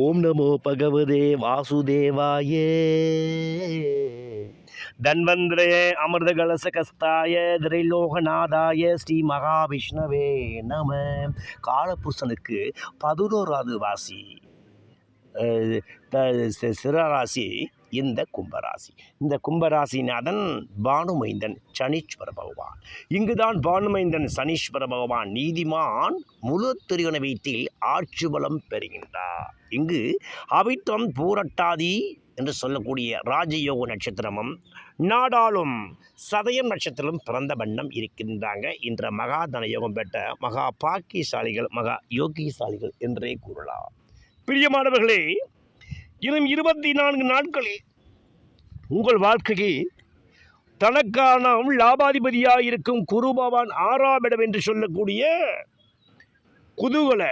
ஓம் நமோ பகவதே வாசுதேவாய. தன்வந்திரே அமிர்த கலச கஸ்தாய திரைலோகநாதாய ஸ்ரீ மகாவிஷ்ணவே நம. காலபுருஷனுக்கு 11வது ராசி, சிறராசி இந்த கும்பராசி. இந்த கும்பராசிநாதன் பானுமைந்தன் சனீஸ்வர பகவான். இங்குதான் பானுமைந்தன் சனீஸ்வர பகவான் நீதிமான் முழு திரிகோண வீட்டில் ஆட்சி பலம் பெறுகின்றார். இங்கு அவிட்டம் பூரட்டாதி என்று சொல்லக்கூடிய ராஜயோக நட்சத்திரமும் நாடாளும் சதயம் நட்சத்திரம் பிறந்த வண்ணம் இருக்கின்றாங்க. இன்ற மகா தனயோகம் பெற்ற மகா பாக்கியசாலிகள், மகா யோகிசாலிகள் என்றே கூறலாம். பிரியமானவர்களே, இன்னும் 24 நாட்களில் உங்கள் வாழ்க்கைக்கு தனக்கான லாபாதிபதியாக இருக்கும் குரு பகவான் 6ஆம் இடம் என்று சொல்லக்கூடிய குதூகல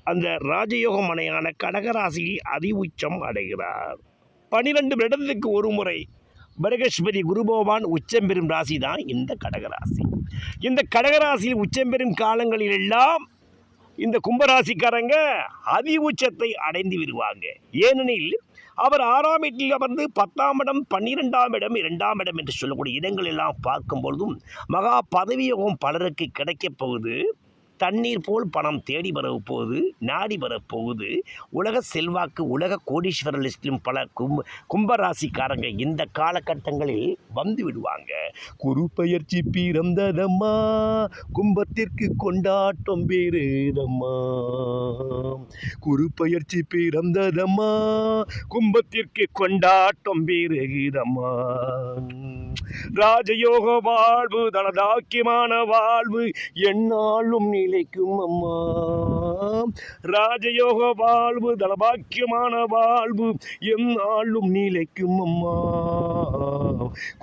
அந்த ராஜயோக மனையான கடகராசியில் அதி உச்சம் அடைகிறார். 12 வருடத்துக்கு ஒரு முறை பிரகஸ்பதி குரு பகவான் உச்சம் பெறும் ராசி தான் இந்த கடகராசி. இந்த கடகராசியில் உச்சம் பெறும் காலங்களில் எல்லாம் இந்த கும்பராசிக்காரங்க அதி உச்சத்தை அடைந்து விடுவாங்க. ஏனெனில் அவர் 6ஆம் வீட்டில் அமர்ந்து 10ஆம் இடம், 12ஆம் இடம், 2ஆம் இடம் என்று சொல்லக்கூடிய இடங்கள் எல்லாம் பார்க்கும் பொழுதும் மகா பதவியோகம் பலருக்கு கிடைக்கப் போகுது. தண்ணீர் போல் பணம் தேடி வரப்போகுது, நாடி வரப்போகுது. உலக செல்வாக்கு, உலக கோடீஸ்வர லிஸ்டிலும் பல கும்பராசிக்காரங்க இந்த காலகட்டங்களில் வந்து விடுவாங்க. குரு பயிற்சி பிறந்ததம்மா, கும்பத்திற்கு கொண்டாட்டம் பேருதம்மா. குரு பயிற்சி பிறந்ததம்மா, கும்பத்திற்கு கொண்டாட்டம் பேருதம்மா. ராஜயோக வாழ்வு, தனதாக்கியமான வாழ்வு என்னாலும் நிலைக்கும் அம்மா. ராஜயோக வாழ்வு, தனபாக்கியமான வாழ்வு என்னாலும் நிலைக்கும் அம்மா.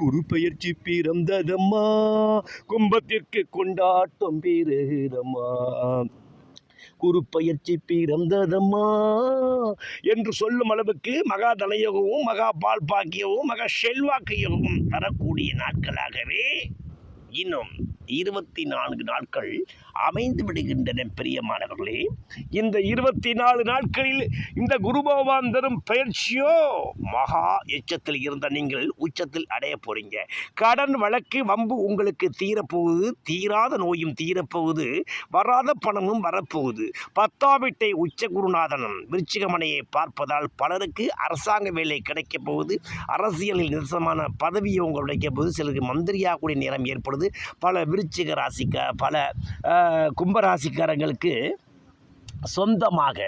குரு பயிற்சி பிறந்ததம்மா, கும்பத்திற்கு கொண்டாட்டம் பேருதம்மா. குரு பயிற்சி பிறந்ததம்மா என்று சொல்லும் அளவுக்கு மகா தனயோகமும் மகா பால் பாக்கியமும் மகா செல்வாக்கு யோகமும் தரக்கூடிய நாட்களாகவே இன்னும் 24 நாட்கள் அமைந்து விடுகின்றன. பிரியமானவர்களே, இந்த 24 நாட்களில் இந்த குரு பகவான் தரும் பயிற்சியோ மகா எச்சத்தில் இருந்த நீங்கள் உச்சத்தில் அடைய போறீங்க. கடன் வழக்கு வம்பு உங்களுக்கு தீரப்போகுது, தீராத நோயும் தீரப்போகுது, வராத பணமும் வரப்போகுது. 10ஆம் வீட்டை உச்ச குருநாதனும் விருச்சிகமனையை பார்ப்பதால் பலருக்கு அரசாங்க வேலை கிடைக்கப் போகுது. அரசியலில் நிரசமான பதவியும் கிடைக்கப் போகுது. சிலருக்கு மந்திரியாகக்கூடிய நேரம் ஏற்படுது. பல விருச்சிக பல கும்பராசிக்காரங்களுக்கு சொந்தமாக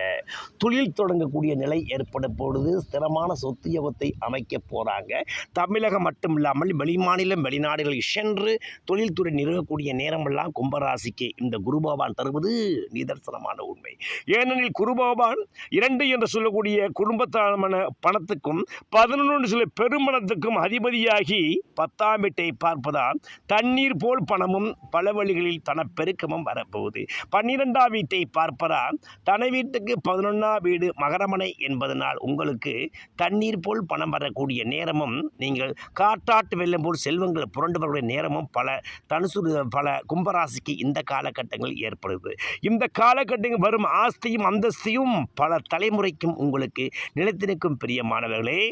தொழில் தொடங்கக்கூடிய நிலை ஏற்பட போடுது. ஸ்திரமான சொத்து யோகத்தை அமைக்க போகிறாங்க. தமிழகம் மட்டும் இல்லாமல் வெளிமாநிலம், வெளிநாடுகளில் சென்று தொழில்துறை நிறுவக்கூடிய நேரமெல்லாம் கும்பராசிக்கு இந்த குரு பகவான் தருவது நிதர்சனமான உண்மை. ஏனெனில் குரு பகவான் 2 என்று சொல்லக்கூடிய குடும்பத்தான பணத்துக்கும் 11 சொல்ல பெருமணத்துக்கும் அதிபதியாகி 10ஆம் வீட்டை பார்ப்பதால் தண்ணீர் போல் பணமும் பல வழிகளில் தன பெருக்கமும் வரப்போகுது. 12ஆம் வீட்டை பார்ப்பதால் தன வீட்டுக்கு 11ஆம் வீடு மகரமனை என்பதனால் உங்களுக்கு தண்ணீர் போல் பணம் வரக்கூடிய நேரமும், நீங்கள் காட்டாட்டு வெள்ளம் போல் செல்வங்கள் புரண்டு வரக்கூடிய நேரமும் பல கும்பராசிக்கு இந்த காலகட்டங்கள் ஏற்படுது. இந்த காலகட்டங்கள் வரும் ஆஸ்தியும் அந்தஸ்தியும் பல தலைமுறைக்கும் உங்களுக்கு நிலைத்திருக்கும். பிரியமானவர்களே,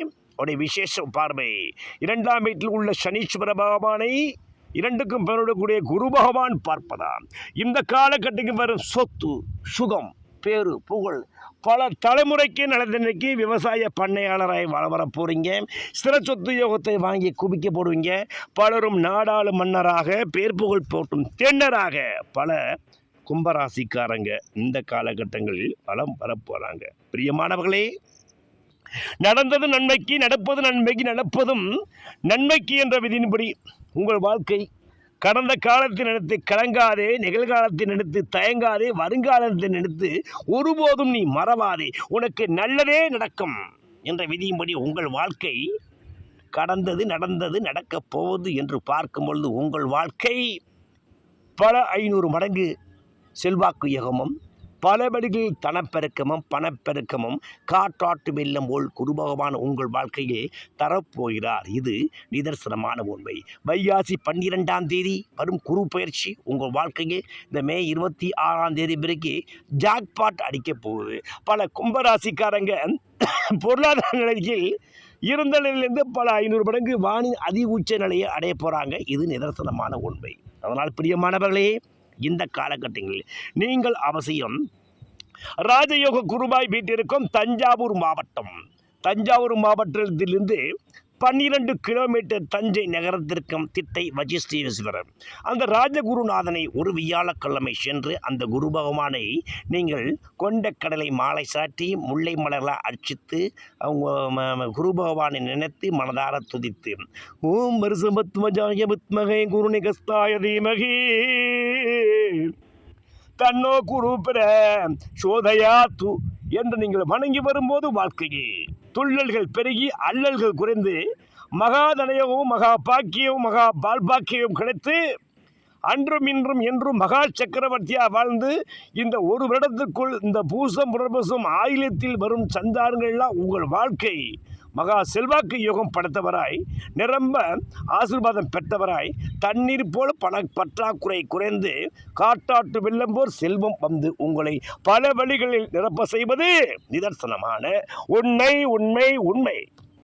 உடைய விசேஷ பார்வை 2ஆம் வீட்டில் உள்ள சனீஸ்வர பகவானை 2க்கும் பெறக்கூடிய குரு பகவான் பார்ப்பதாம் இந்த காலகட்டத்துக்கு வரும் சொத்து, சுகம், பேரு, புகழ் பல தலைமுறைக்கு நிலத்தன்னைக்கு விவசாய பண்ணையாளராய் வர போகிறீங்க. ஸ்திர சொத்து யோகத்தை வாங்கி குவிக்க போடுவீங்க. பலரும் நாடாளு மன்னராக, பேர் புகழ் போட்டும் தென்னராக பல கும்பராசிக்காரங்க இந்த காலகட்டங்களில் பலம் வரப்போகிறாங்க. பிரியமானவர்களே, நடந்தது நன்மைக்கு, நடப்பது நன்மைக்கு, நடப்பதும் நன்மைக்கு என்ற விதியின்படி உங்கள் வாழ்க்கை கடந்த காலத்தை நினைத்து கலங்காதே, நிகழ்காலத்தை நினைத்து தயங்காதே, வருங்காலத்தை நினைத்து ஒருபோதும் நீ மறவாதே. உனக்கு நல்லதே நடக்கும் என்ற விதியின்படி உங்கள் வாழ்க்கை கடந்தது, நடந்தது, நடக்கப் போவது என்று பார்க்கும் பொழுது உங்கள் வாழ்க்கை பல 500 மடங்கு செல்வாக்கு யோகமும் பல வழிகளில் தனப்பெருக்கமும் பணப்பெருக்கமும் காற்றாட்டு வெள்ளம் போல் குரு பகவான் உங்கள் வாழ்க்கையில் தரப்போகிறார். இது நிதர்சனமான உண்மை. வைகாசி 12ஆம் தேதி வரும் குரு பயிற்சி உங்கள் வாழ்க்கையில் இந்த மே 26ஆம் தேதி பிறகு ஜாக்பாட் அடிக்கப் போகுது. பல கும்பராசிக்காரங்க பொருளாதார நிலையில் இருந்த நிலையிலிருந்து பல 500 மடங்கு வானின் அதி உச்ச நிலையை அடைய போகிறாங்க. இது நிதர்சனமான உண்மை. அதனால் பிரியமானவர்களே, இந்த காலகட்டங்களில் நீங்கள் அவசியம் ராஜயோக குருவாய் வீட்டிற்கும் தஞ்சாவூர் மாவட்டத்திலிருந்து 12 கிலோமீட்டர் தஞ்சை நகரத்திற்கும் திட்டை வசிஷ்டேஸ்வரர் அந்த ராஜகுருநாதனை ஒரு வியாழக்கிழமை சென்று அந்த குரு பகவானை நீங்கள் கொண்ட கடலை மாலை சாட்டி முல்லை மலர்களாக அர்ச்சித்து அவங்க குரு பகவானை நினைத்து மனதார துதித்து ஓம் வருஷமத்மஜாய வித்மகே குருநிகஸ்தாய தீமகி தன்னோ குரு பிற சோதயா து என்று நீங்கள் வணங்கி வரும்போது வாழ்க்கையில் துள்ளல்கள் பெருகி அல்லல்கள் குறைந்து மகாதனயமும் மகா பாக்கியமும் மகா பால்பாக்கியமும் கிடைத்து அன்றும் இன்றும் என்றும் மகா சக்கரவர்த்தியா வாழ்ந்து இந்த ஒரு வருடத்திற்குள் இந்த பூசம் புனர்பூசம் ஆயிலத்தில் வரும் சந்தாரங்கள்லாம் உங்கள் வாழ்க்கை மகா செல்வாக்கு யோகம் படைத்தவராய் நிரம்ப ஆசீர்வாதம் பெற்றவராய் தண்ணீர் போல் பண பற்றாக்குறை குறைந்து காட்டாற்று வெள்ளம் போல் செல்வம் வந்து உங்களை பல வழிகளில் நிரப்ப செய்வது நிதர்சனமான உண்மை.